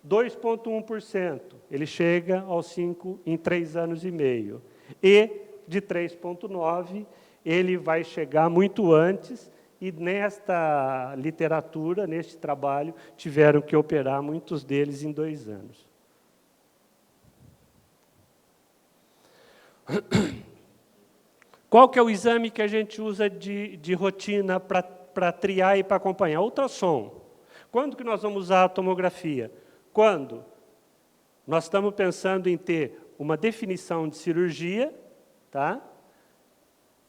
2,1%. Ele chega aos 5 em 3 anos e meio. E de 3,9, ele vai chegar muito antes, e nesta literatura, neste trabalho, tiveram que operar muitos deles em 2 anos. Qual que é o exame que a gente usa de rotina para triar e para acompanhar? Ultrassom. Quando que nós vamos usar a tomografia? Quando nós estamos pensando em ter uma definição de cirurgia, tá?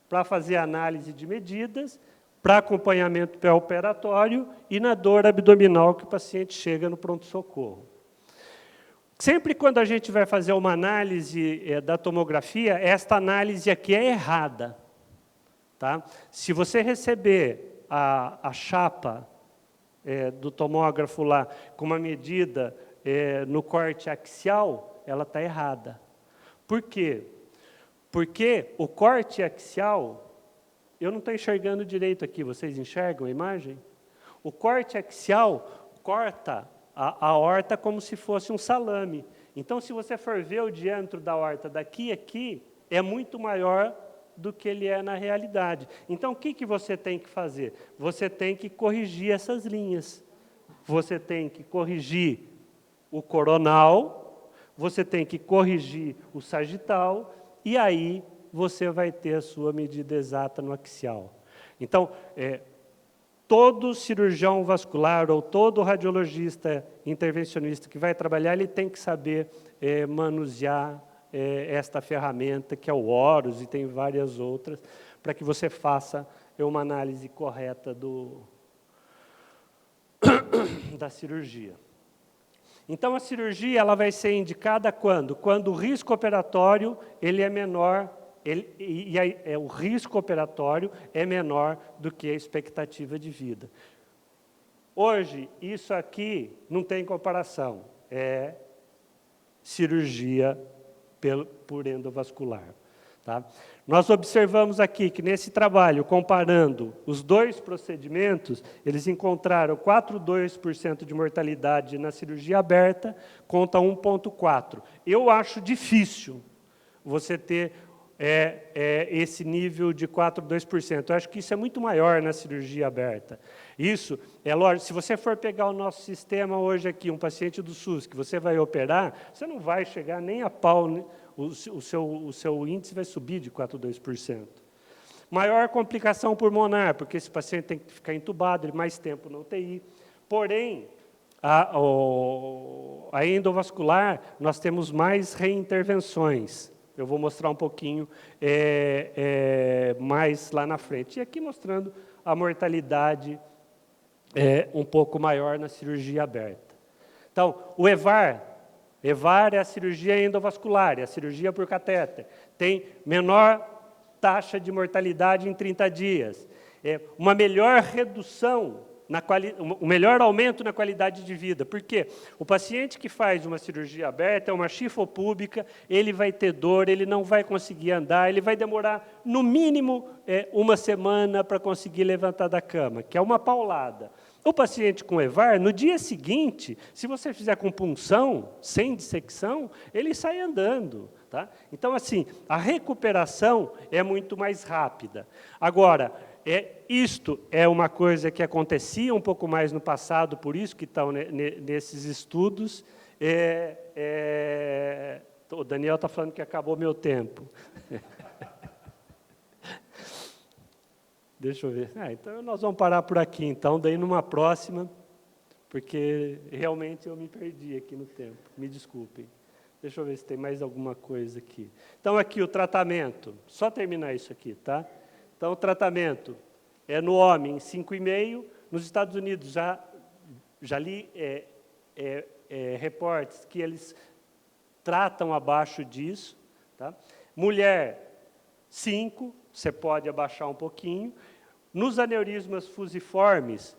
Para fazer análise de medidas, para acompanhamento pré-operatório e na dor abdominal que o paciente chega no pronto-socorro. Sempre quando a gente vai fazer uma análise da tomografia, esta análise aqui é errada. Tá? Se você receber a chapa do tomógrafo lá com uma medida no corte axial, ela está errada. Por quê? Porque o corte axial, eu não estou enxergando direito aqui, vocês enxergam a imagem? O corte axial corta a aorta como se fosse um salame. Então, se você for ver o diâmetro da aorta daqui a aqui, é muito maior do que ele é na realidade. Então, o que você tem que fazer? Você tem que corrigir essas linhas. Você tem que corrigir o coronal, você tem que corrigir o sagital, e aí você vai ter a sua medida exata no axial. Então, todo cirurgião vascular ou todo radiologista intervencionista que vai trabalhar, ele tem que saber manusear esta ferramenta, que é o Horus, e tem várias outras, para que você faça uma análise correta da cirurgia. Então, a cirurgia ela vai ser indicada quando? Quando o risco operatório ele é menor, o risco operatório é menor do que a expectativa de vida. Hoje, isso aqui não tem comparação, é cirurgia por endovascular. Tá? Nós observamos aqui que, nesse trabalho, comparando os dois procedimentos, eles encontraram 4,2% de mortalidade na cirurgia aberta contra 1,4%. Eu acho difícil você ter esse nível de 4,2%. Eu acho que isso é muito maior na cirurgia aberta. Isso, é lógico, se você for pegar o nosso sistema hoje aqui, um paciente do SUS, que você vai operar, você não vai chegar nem a pau, o seu índice vai subir de 4,2%. Maior complicação pulmonar, porque esse paciente tem que ficar entubado, ele mais tempo na UTI. Porém, a endovascular, nós temos mais reintervenções. Eu vou mostrar um pouquinho mais lá na frente. E aqui mostrando a mortalidade um pouco maior na cirurgia aberta. Então, o EVAR é a cirurgia endovascular, é a cirurgia por catéter. Tem menor taxa de mortalidade em 30 dias. Uma melhor redução o melhor aumento na qualidade de vida. Por quê? O paciente que faz uma cirurgia aberta, é uma chifopúbica, ele vai ter dor, ele não vai conseguir andar, ele vai demorar, no mínimo, uma semana para conseguir levantar da cama, que é uma paulada. O paciente com EVAR, no dia seguinte, se você fizer com punção, sem dissecção, ele sai andando. Tá? Então, assim, a recuperação é muito mais rápida. Agora, isto é uma coisa que acontecia um pouco mais no passado, por isso que estão nesses estudos. O Daniel está falando que acabou meu tempo. Deixa eu ver. Então, nós vamos parar por aqui, então, daí numa próxima, porque realmente eu me perdi aqui no tempo. Me desculpem. Deixa eu ver se tem mais alguma coisa aqui. Então, aqui o tratamento. Só terminar isso aqui, tá? Então, o tratamento é no homem 5,5. Nos Estados Unidos, já li reportes que eles tratam abaixo disso. Tá? Mulher, 5, você pode abaixar um pouquinho. Nos aneurismas fusiformes,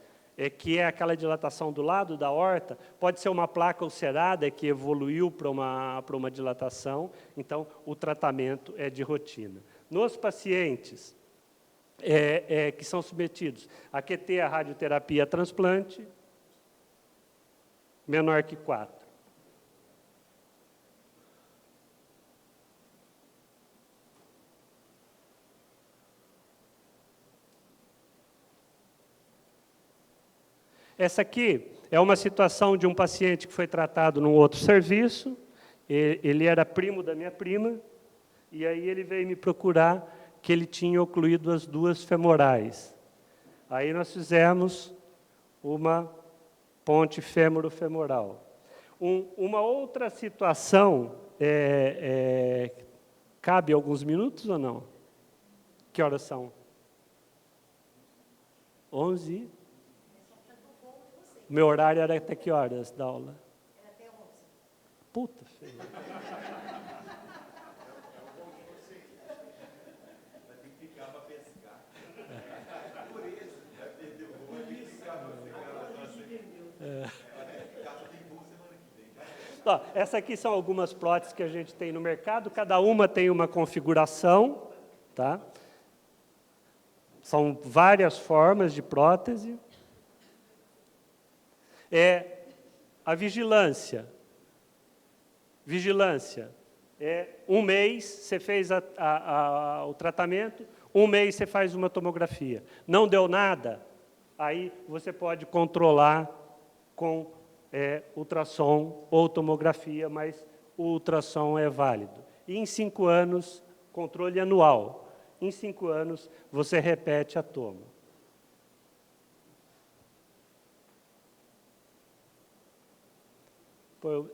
que é aquela dilatação do lado da aorta, pode ser uma placa ulcerada que evoluiu para uma dilatação, então o tratamento é de rotina. Nos pacientes que são submetidos a QT, a radioterapia, a transplante, menor que 4. Essa aqui é uma situação de um paciente que foi tratado num outro serviço, ele era primo da minha prima, e aí ele veio me procurar que ele tinha ocluído as 2 femorais. Aí nós fizemos uma ponte fêmuro-femoral. Uma outra situação, cabe alguns minutos ou não? Que horas são? 11? O meu horário era até que horas da aula? Era até 11. Puta feia. Vai ter que ficar para pescar. Por isso, vai perder o voo, vai ter que ficar para pegar. Essa aqui são algumas próteses que a gente tem no mercado, cada uma tem uma configuração, tá? São várias formas de prótese. A vigilância. Vigilância. 1 mês você fez o tratamento, 1 mês você faz uma tomografia. Não deu nada, aí você pode controlar com ultrassom ou tomografia, mas o ultrassom é válido. E em 5 anos, controle anual. Em 5 anos, você repete a tomo.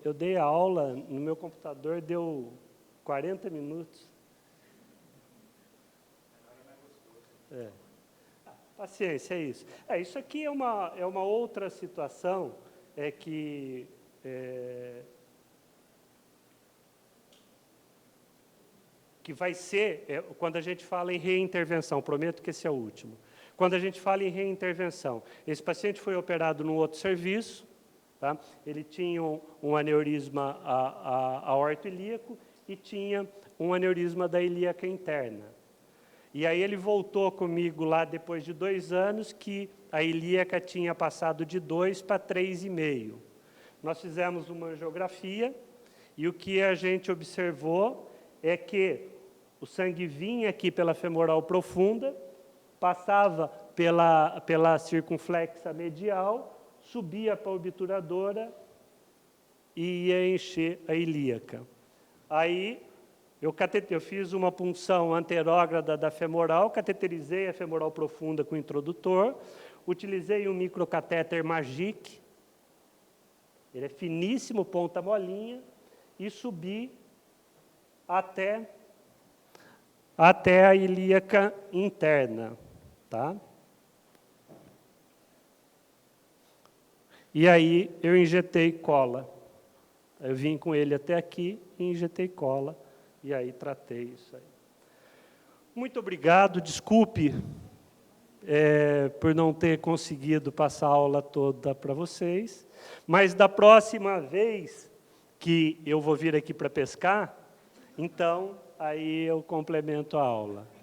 Eu dei a aula, no meu computador deu 40 minutos. Paciência, é isso. Isso aqui é uma outra situação que vai ser, quando a gente fala em reintervenção, prometo que esse é o último. Quando a gente fala em reintervenção, esse paciente foi operado num outro serviço, tá? Ele tinha um aneurisma aorto-ilíaco e tinha um aneurisma da ilíaca interna. E aí ele voltou comigo lá depois de 2 anos, que a ilíaca tinha passado de 2 para 3,5. Nós fizemos uma angiografia e o que a gente observou é que o sangue vinha aqui pela femoral profunda, passava pela circunflexa medial, subia para a obturadora e ia encher a ilíaca. Aí, eu fiz uma punção anterógrada da femoral, cateterizei a femoral profunda com o introdutor, utilizei um microcatéter Magic, ele é finíssimo, ponta molinha, e subi até a ilíaca interna. Tá? E aí eu injetei cola. Eu vim com ele até aqui e injetei cola. E aí tratei isso aí. Muito obrigado, desculpe por não ter conseguido passar a aula toda para vocês, mas da próxima vez que eu vou vir aqui para pescar, então, aí eu complemento a aula.